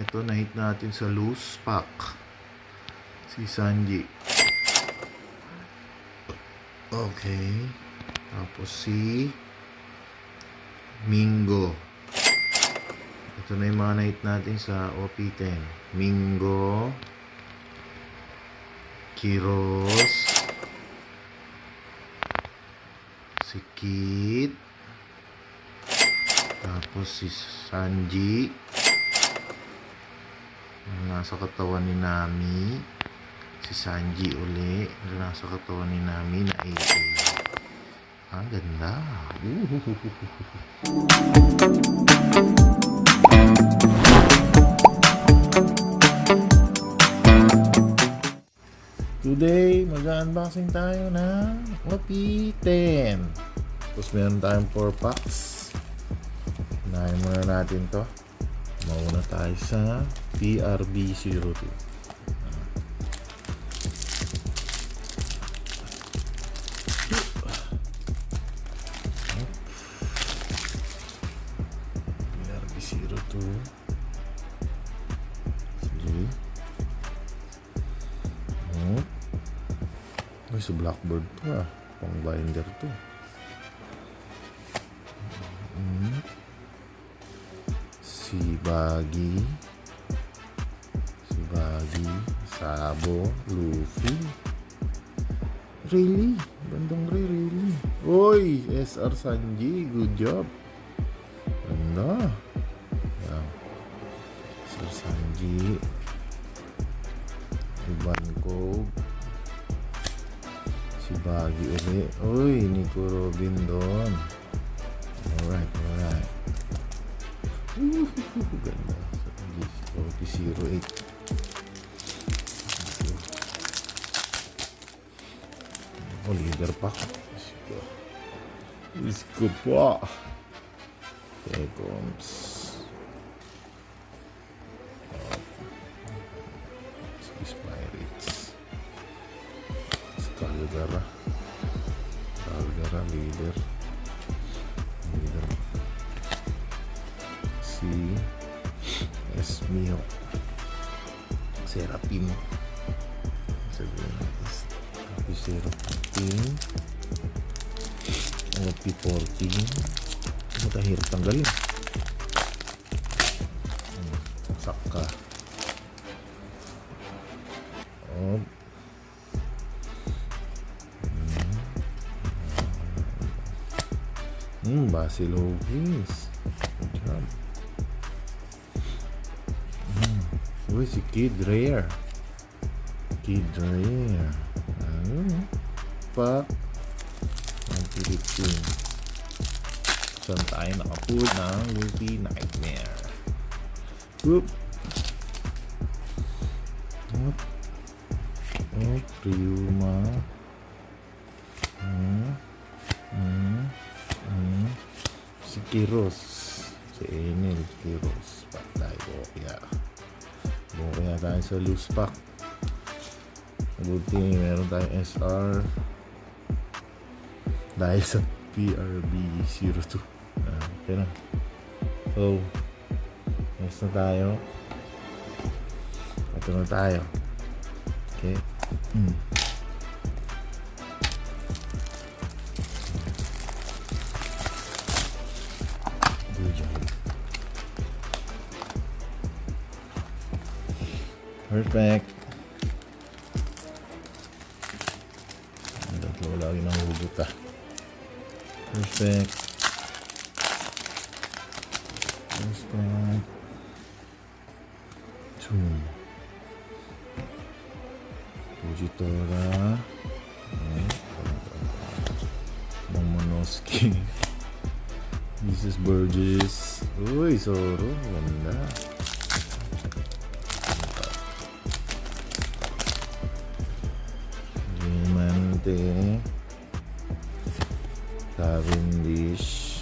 Ito, na-hit natin sa loose pack. Si Sanji. Okay. Tapos si Mingo. Ito na yung mga na-hit natin sa OP10. Mingo. Kiros. Si Kid. Tapos si Sanji. Nasa katawan ni Nami. Si Sanji uli. Nasa katawan ni Nami na AA. Ang ganda. Today, mag-unboxing tayo ng OP10. Tapos meron tayong 4 packs. Unahin muna natin to. Mauna tayo sa PRB02. PRB02. Sige. Ay, sa Blackbird to pang binder to. Si Baggy, Sabo, Luffy. Really? Bandang really? Oy, SR Sanji, good job. Ganda. Yan. SR Sanji. Ivankov. Si Baggy uli. Oy, Nico Robin doon. Alright. Ganda. OP08. Leader pack. Isko pa. Tecoms. Pirates. Calgara leader. Si Esmio. Serapim. Sabihin natin. Serapim. OP14. Matahirap tanggalin. Saka. Basil Hoggies. Good job. Where's si Kid Rare? Pak. Ang Philippine. Saan tayo nakapool ng Luffy Nightmare? Whoop. Ryuma. Si Kiros. Si Enel Kiros. Patay ko kaya. Kaya tayo sa loose pack. Buti meron tayong SR dahil sa PRB02. Okay na. So, next na tayo. Ito na tayo. Okay. Good job. Perfect. Tatlo lagi ng hugot Perfect. Fujitora. Momonosuke. Mrs. Burgess. Uy, Zoro. Ganda. Diamante. Cavendish.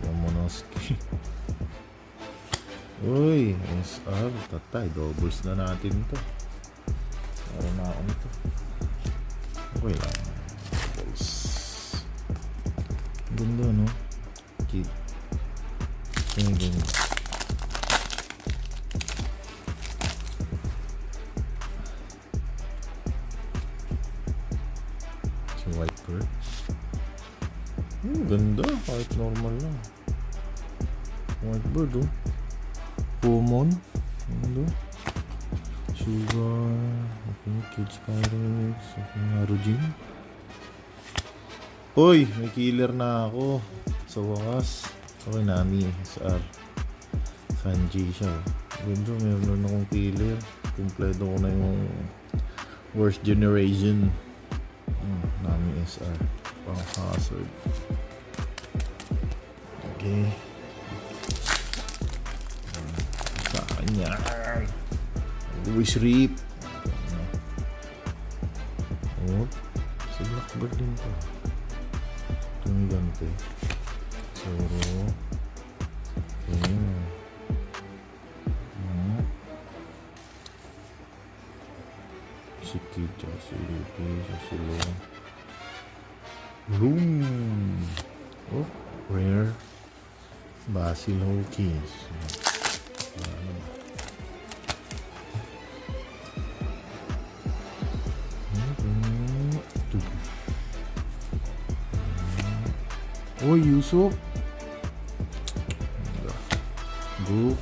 Momonosuke. Uy, SR. Tatay, doubles na natin to. Meron na ako nito. Okay lang. Doubles. Ganda, no? Kid. Tingin. Si Wiper. Ganda. Kahit normal lang. Whitebird, oh. Common. Ganda. Sugar. Okay, Kids Pyrex. Okay, Narujin. Hoy, may killer na ako. Sa wakas. Okay, Nami. SR. Sanji siya, oh. Ganda, meron akong killer. Kompleto ko na yung worst generation. Nami SR. Pang hazard. Okay. Sa kanya. Wish Reap. Oh. Si Blackbird din to. Ito yung gante. Zoro. Okay. Si Kid, si Ruby, si Silo. Room. Oh, rare. Basil Hawkins. Oh, Yusuf. Brook.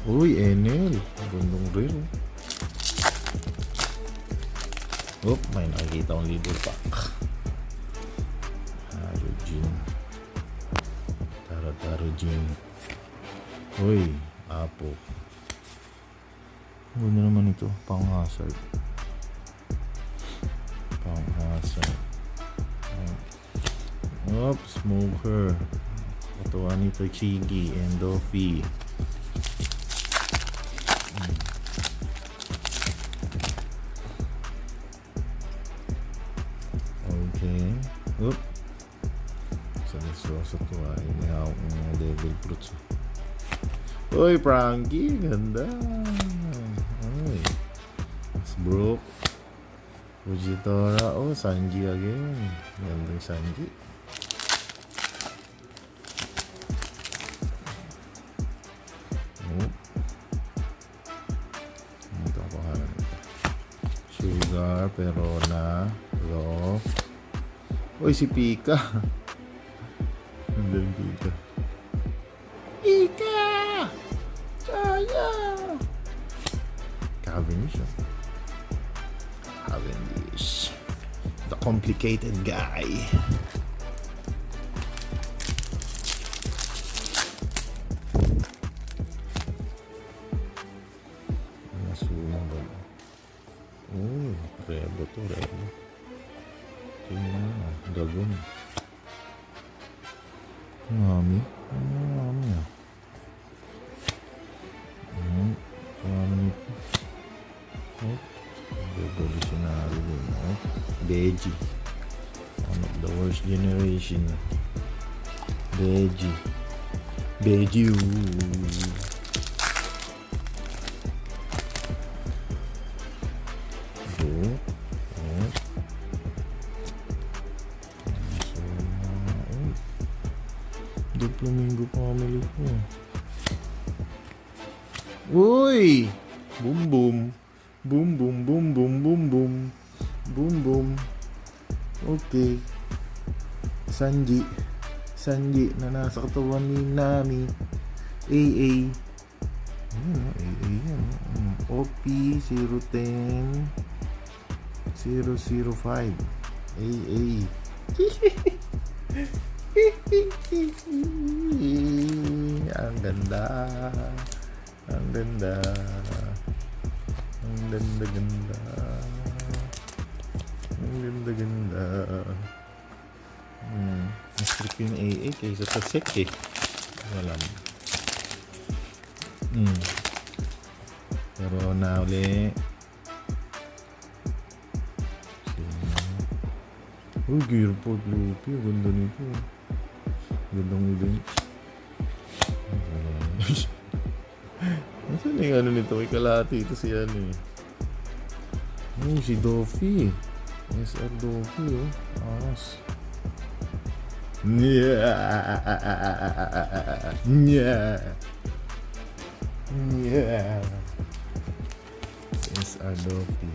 Uy, Enel. Gandong rare. Oh, may nakikita akong leader pack. Tarojin. Tarojin. Uy, Apo. Ganda naman ito. Pang-hazard. Pang-hazard. Oh, Smoker. Katuwa nito, Chigi and Doffy. Okay. Oop. Sa to ay may hawak ng devil fruits. Uy, Frankie. Ganda. Uy. Brook. Fujitora. Oh, Sanji again. Ganda yung Sanji. Oh. Ito ang pangalan nito. Sugar, Perona, Rock. Uy, si Pika. Ang Pika. Pika! Saya! Cavendish. Cavendish. The complicated guy. Nasuma ba? Oh, Rebo to, Rebo. Tingnan na, Dragon. Mami? Mami ah. Mami nito. Oh, revolutionary din. Oh, Veggie. One of the worst generation. Veggie. Veggie. Flamingo family ko. Uy! Boom boom. Boom boom boom boom boom boom. Boom boom. Okay. Sanji. Sanji na nasa katawan ni Nami. AA. AA yan. OP 010 005. AA. Ang ganda. Ang ganda. Ang ganda-ganda. Ang ganda-ganda. Mas trip yung AA kaysa sa SEC eh. Wala mo. Pero na uli. Uy, Gearport Luffy. Ganda nito. Gandang event. Nasaan yung ano nito? May kalahati ito si ano eh. Si Doffy. SR Doffy oh. Aras. Yeah. Yeah. SR Dopi.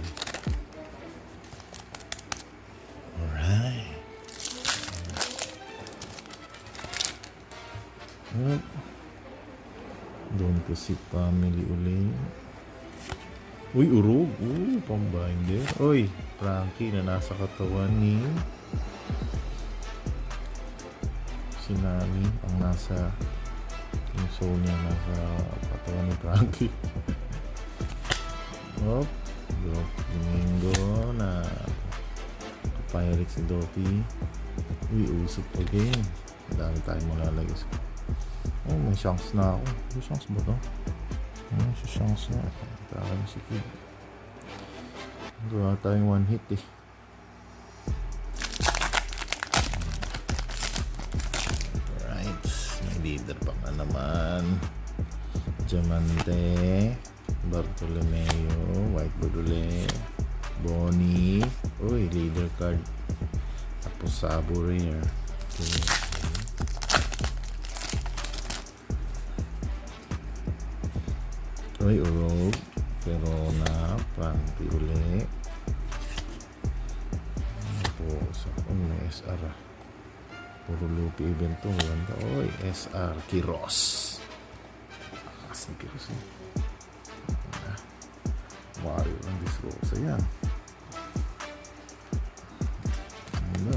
Alright. Doon ko si family uli. Uy, urog. Pambinder. Uy, Frankie na nasa katawan ni si Nami. Ang nasa yung soul niya nasa katawan ni Frankie. Hop. Domingo na kapayalik si Dopi. Uy, usok pa game. Dami tayong malalagay sa... Oh, may chance na ako. May chance ba to? May chance na. Taka na si Kid. Gawa tayong one hit eh. Alright. May leader pa na naman. Diamante. Bartolomeo. Whiteboard ulit. Bonnie. Uy, leader card. Tapos Sabo rare. Okay. Uy, urog. Verona. Frankie uli. Tapos, may SR ah. Puro lupi event to. Ganda. Uy, SR. Kiros. Akas ni Kiros eh. Mario lang disrosa yan. Ano?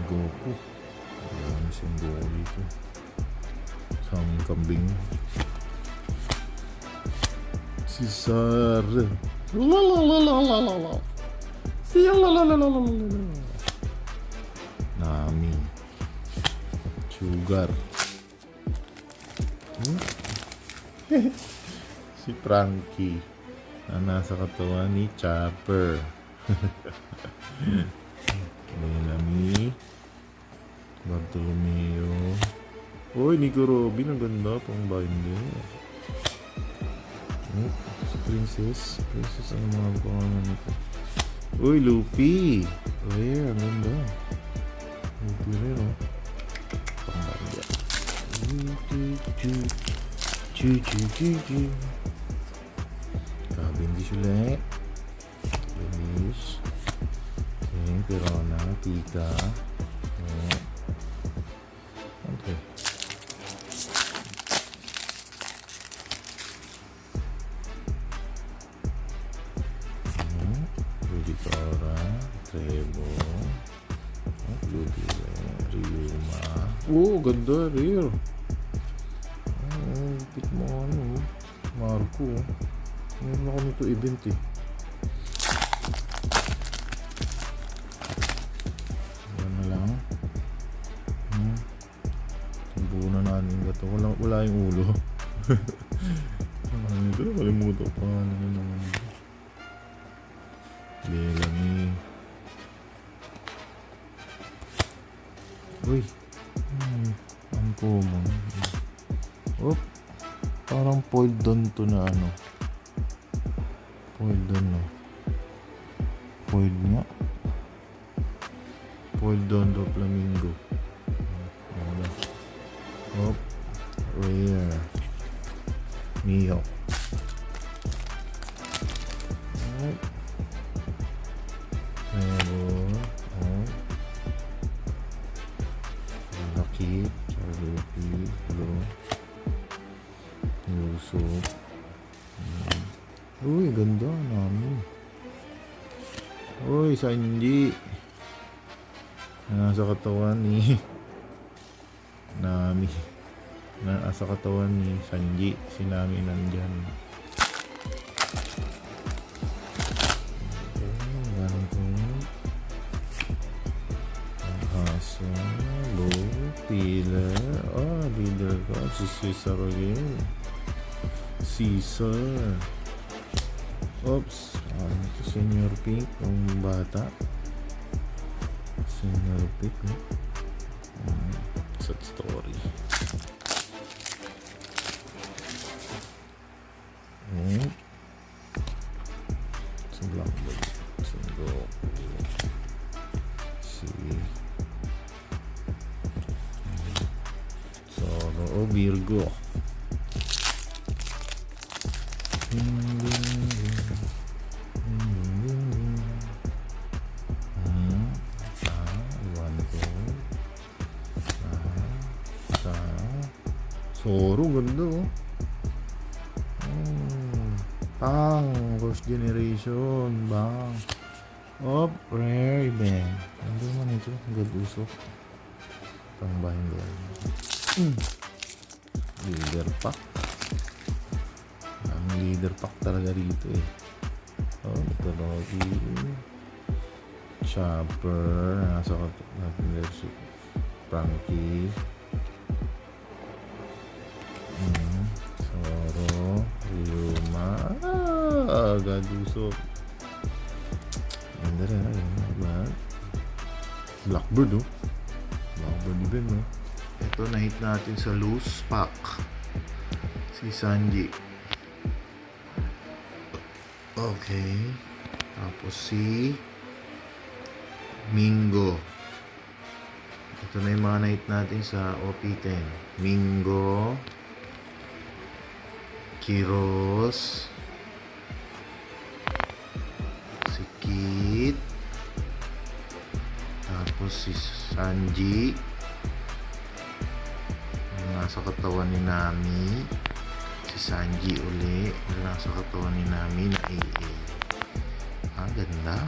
Goku. Ayan si Goku dito. Isang kambing. Si Sar. Lalalalalalala. Si lalalalalalala. Nami. Sugar. Si Frankie na nasa katawan ni Chopper. Bellamy. Bartolomeo. Uy, Nico Robin. Ang ganda pang binder. Si Princess. Princess, ano mga pangalan nito? Uy, Luffy. Rare, ang ganda. Luffy rare, oh. Pang binder. Cavendish ulit. Cavendish. Okay, Verona. Pika. Okay. Ruditora. Trevo. Ryuma. Oh, ganda. Rare. Pit mo ano. Marco. Meron ako nito event eh. Yan na lang. Buo na namin ito. Wala yung ulo. Ano ito? Kalimutan pa. Ano naman. Bellamy. Uy. Uncommon. Oh. Parang foiled doon to na ano. Foiled doon no. Foiled nga. Foiled doon do flamingo. Ano. Hop. Rare. Mihawk. Alright. Trevor. Oh. Lucky. Charlie. Hello. Yusuf. Uy, ganda. Nami. Uy, Sanji. Nasa katawan ni Nami. Nasa katawan ni Sanji. Si Nami nandyan. Ahasa. Low. Pillar. Leader ka. Si Cesar again. Caesar. Oops. Ito Senior Pink. Yung bata. Senior Pink. Sad story. Blackbird. Sengoku. Si Zoro. Oh, Virgo. Iwan ko. Zoro, ganda oh. Pang, first generation, bang. Oh, rare event. Ano naman ito? God usok. Pangbahin doon. Leader pack. Ang leader pack talaga rito eh. Oh, ito lagi. Chopper. Nasa leadership. Frankie. Zoro. Ryuma. God usok. Ganda rin. Blackbird oh. Blackbird event oh. Ito na-hit natin sa loose pack. Si Sanji. Okay. Tapos si Mingo. Ito na yung mga na-hit natin sa OP10. Mingo. Kiros. Si Kit. Tapos si Sanji. Yung nasa katawan ni Nami. Si Sanji uli. Yung nasa katawan ni Nami na AA. Ang ganda.